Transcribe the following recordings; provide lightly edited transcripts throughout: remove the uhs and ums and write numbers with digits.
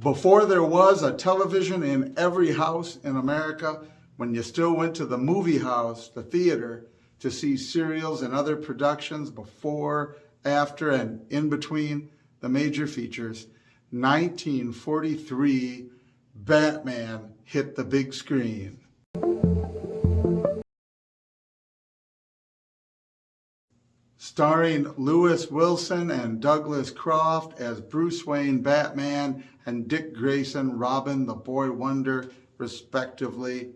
Before there was a television in every house in America, when you still went to the movie house, the theater, to see serials and other productions before, after, and in between the major features, 1943, Batman hit the big screen. Starring Lewis Wilson and Douglas Croft as Bruce Wayne Batman and Dick Grayson Robin the Boy Wonder, respectively.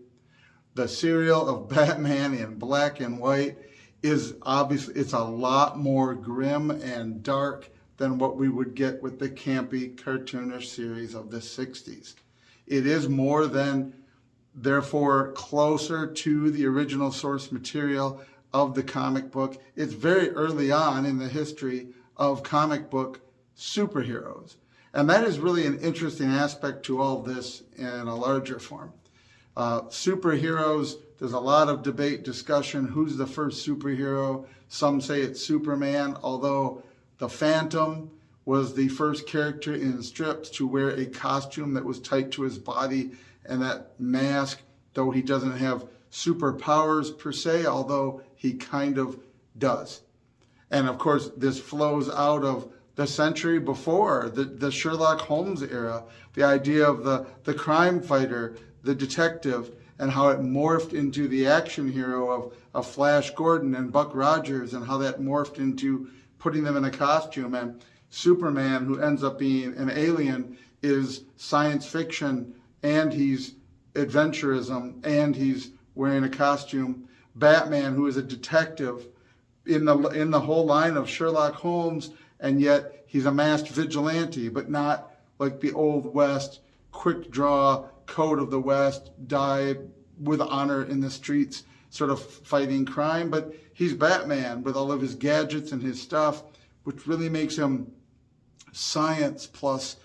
The serial of Batman in black and white is obviously, it's a lot more grim and dark than what we would get with the campy cartoonish series of the 60s. It is more than, therefore, closer to the original source material of the comic book. It's very early on in the history of comic book superheroes. And that is really an interesting aspect to all this in a larger form. Superheroes, there's a lot of debate, discussion, who's the first superhero? Some say it's Superman, although the Phantom was the first character in strips to wear a costume that was tight to his body, and that mask, though he doesn't have superpowers per se, although he kind of does. And of course, this flows out of the century before, the Sherlock Holmes era, the idea of the crime fighter, the detective, and how it morphed into the action hero of Flash Gordon and Buck Rogers, and how that morphed into putting them in a costume. And Superman, who ends up being an alien, is science fiction, and he's adventurism, and he's wearing a costume. Batman, who is a detective in the whole line of Sherlock Holmes, and yet he's a masked vigilante, but not like the Old West, quick draw, code of the West, die with honor in the streets, sort of fighting crime. But he's Batman with all of his gadgets and his stuff, which really makes him science plus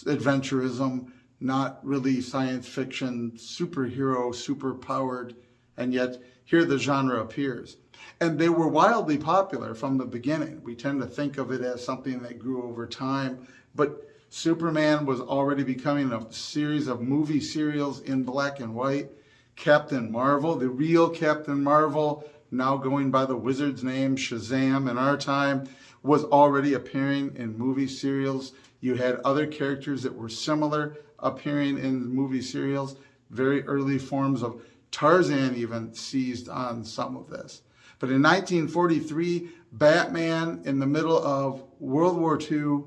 adventurism, not really science fiction, superhero, super-powered, and yet here the genre appears. And they were wildly popular from the beginning. We tend to think of it as something that grew over time, but Superman was already becoming a series of movie serials in black and white. Captain Marvel, the real Captain Marvel, now going by the wizard's name, Shazam in our time, was already appearing in movie serials. You had other characters that were similar appearing in movie serials. Very early forms of Tarzan even seized on some of this. But in 1943, Batman, in the middle of World War II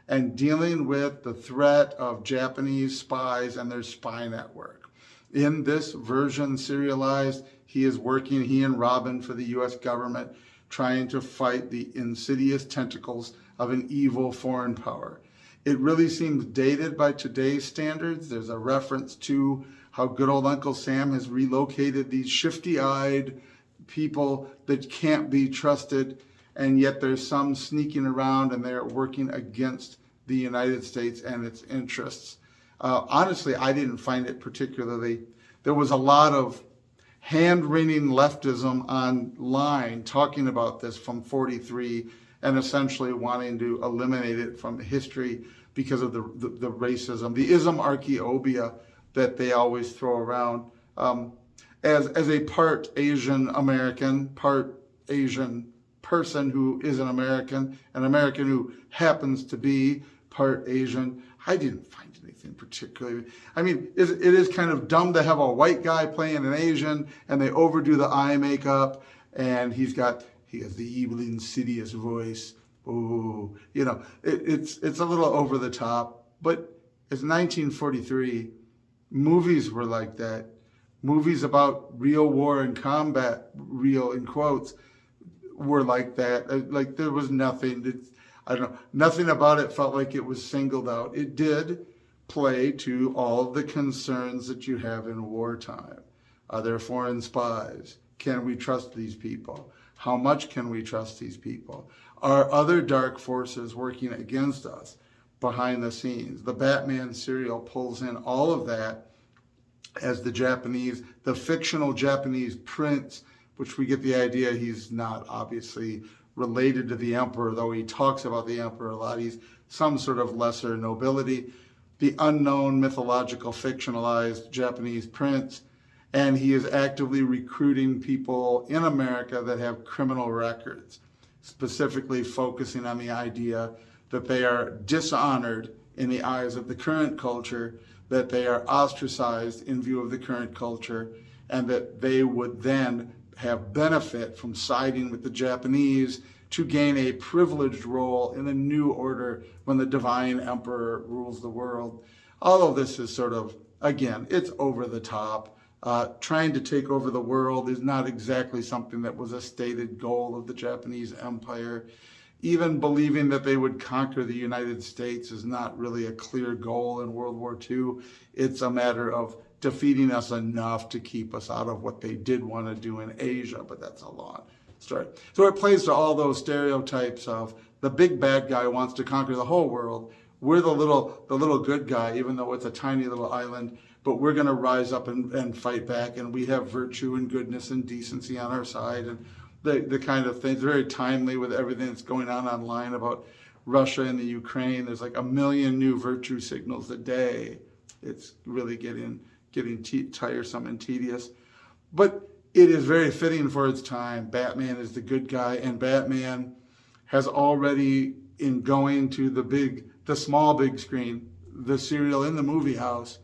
and dealing with the threat of Japanese spies and their spy network. In this version, serialized, he and Robin for the US government, trying to fight the insidious tentacles of an evil foreign power. It really seems dated by today's standards. There's a reference to how good old Uncle Sam has relocated these shifty-eyed people that can't be trusted, and yet there's some sneaking around and they're working against the United States and its interests. Honestly, I didn't find it particularly. There was a lot of hand-wringing leftism online talking about this from 43 and essentially wanting to eliminate it from history because of the racism, the ism-archaeobia that they always throw around. As a part Asian American, part Asian person who is an American who happens to be part Asian, I didn't find anything particularly. I mean, it is kind of dumb to have a white guy playing an Asian and they overdo the eye makeup and he has the evil, insidious voice. Oh, you know, it's a little over the top, but it's 1943. Movies were like that. Movies about real war and combat, real in quotes, were like that. Like there was nothing, I don't know, nothing about it felt like it was singled out. It did play to all of the concerns that you have in wartime. Are there foreign spies? Can we trust these people? How much can we trust these people? Are other dark forces working against us behind the scenes? The Batman serial pulls in all of that as the fictional Japanese prince, which we get the idea he's not obviously related to the emperor, though he talks about the emperor a lot. He's some sort of lesser nobility. the unknown mythological fictionalized Japanese prince, and he is actively recruiting people in America that have criminal records, specifically focusing on the idea that they are dishonored in the eyes of the current culture, that they are ostracized in view of the current culture, and that they would then have benefit from siding with the Japanese to gain a privileged role in a new order when the divine emperor rules the world. All of this is sort of, again, it's over the top. Trying to take over the world is not exactly something that was a stated goal of the Japanese Empire. Even believing that they would conquer the United States is not really a clear goal in World War II. It's a matter of defeating us enough to keep us out of what they did want to do in Asia, but that's a long story. So it plays to all those stereotypes of the big bad guy wants to conquer the whole world. We're the little good guy, even though it's a tiny little island, but we're going to rise up and fight back, and we have virtue and goodness and decency on our side, and the kind of things. Very timely with everything that's going on online about Russia and the Ukraine. There's like 1 million new virtue signals a day. It's really getting tiresome and tedious. But it is very fitting for its time. Batman is the good guy, and Batman has already, in going to the small big screen, the serial in the movie house,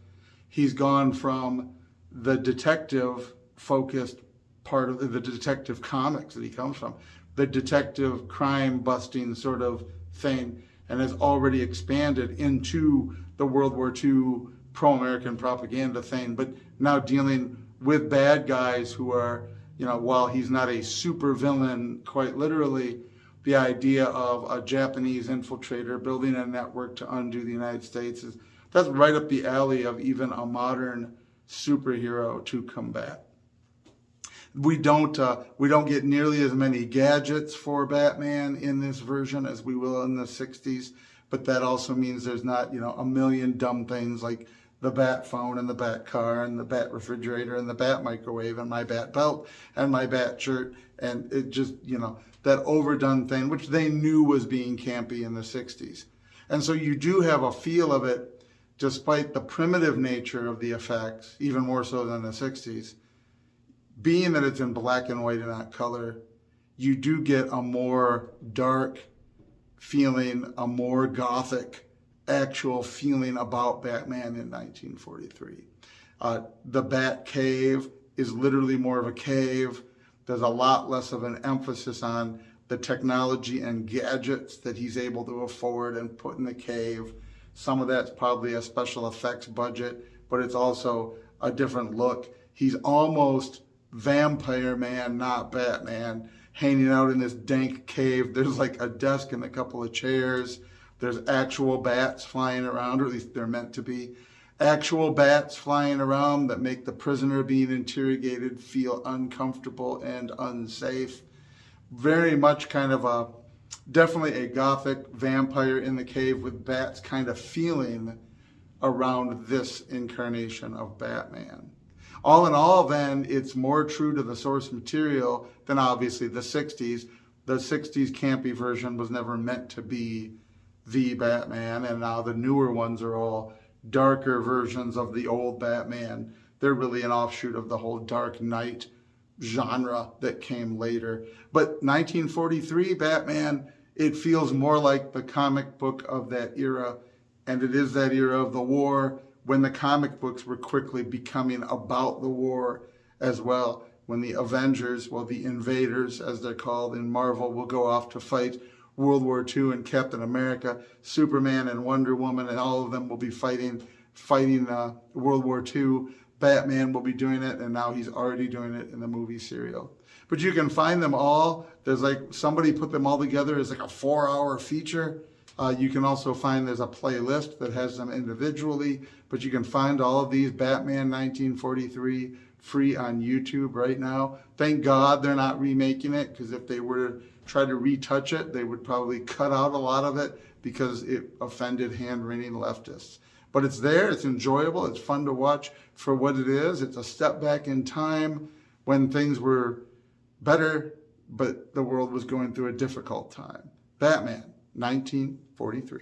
he's gone from the detective-focused part of the detective comics that he comes from, the detective crime-busting sort of thing, and has already expanded into the World War II pro-American propaganda thing, but now dealing with bad guys who are, while he's not a super villain, quite literally, the idea of a Japanese infiltrator building a network to undo the United States that's right up the alley of even a modern superhero to combat. We don't get nearly as many gadgets for Batman in this version as we will in the 60s, but that also means there's not, 1 million dumb things like the Bat phone and the Bat car and the Bat refrigerator and the Bat microwave and my Bat belt and my Bat shirt, and it just, that overdone thing, which they knew was being campy in the 60s. And so you do have a feel of it, despite the primitive nature of the effects, even more so than the 60s. Being that it's in black and white and not color, you do get a more dark feeling, a more gothic actual feeling about Batman in 1943. The Bat Cave is literally more of a cave. There's a lot less of an emphasis on the technology and gadgets that he's able to afford and put in the cave. Some of that's probably a special effects budget, but it's also a different look. He's almost Vampire Man, not Batman, hanging out in this dank cave. There's like a desk and a couple of chairs. There's actual bats flying around, or at least they're meant to be. Actual bats flying around that make the prisoner being interrogated feel uncomfortable and unsafe. Very much kind of definitely a gothic vampire in the cave with bats kind of feeling around this incarnation of Batman. All in all, then, it's more true to the source material than obviously the 60s. The 60s campy version was never meant to be the Batman, and now the newer ones are all darker versions of the old Batman. They're really an offshoot of the whole Dark Knight genre that came later. But 1943 Batman, it feels more like the comic book of that era, and it is that era of the war when the comic books were quickly becoming about the war as well. When the Avengers, the invaders as they're called in Marvel, will go off to fight World War II, and Captain America, Superman, and Wonder Woman, and all of them will be fighting World War II. Batman will be doing it, and now he's already doing it in the movie serial. But you can find them all. There's somebody put them all together as a 4-hour feature. You can also find there's a playlist that has them individually, but you can find all of these Batman 1943 free on YouTube right now. Thank God they're not remaking it, because if they were to try to retouch it, they would probably cut out a lot of it because it offended hand-wringing leftists. But it's there, it's enjoyable, it's fun to watch for what it is. It's a step back in time when things were better, but the world was going through a difficult time. Batman, 1943.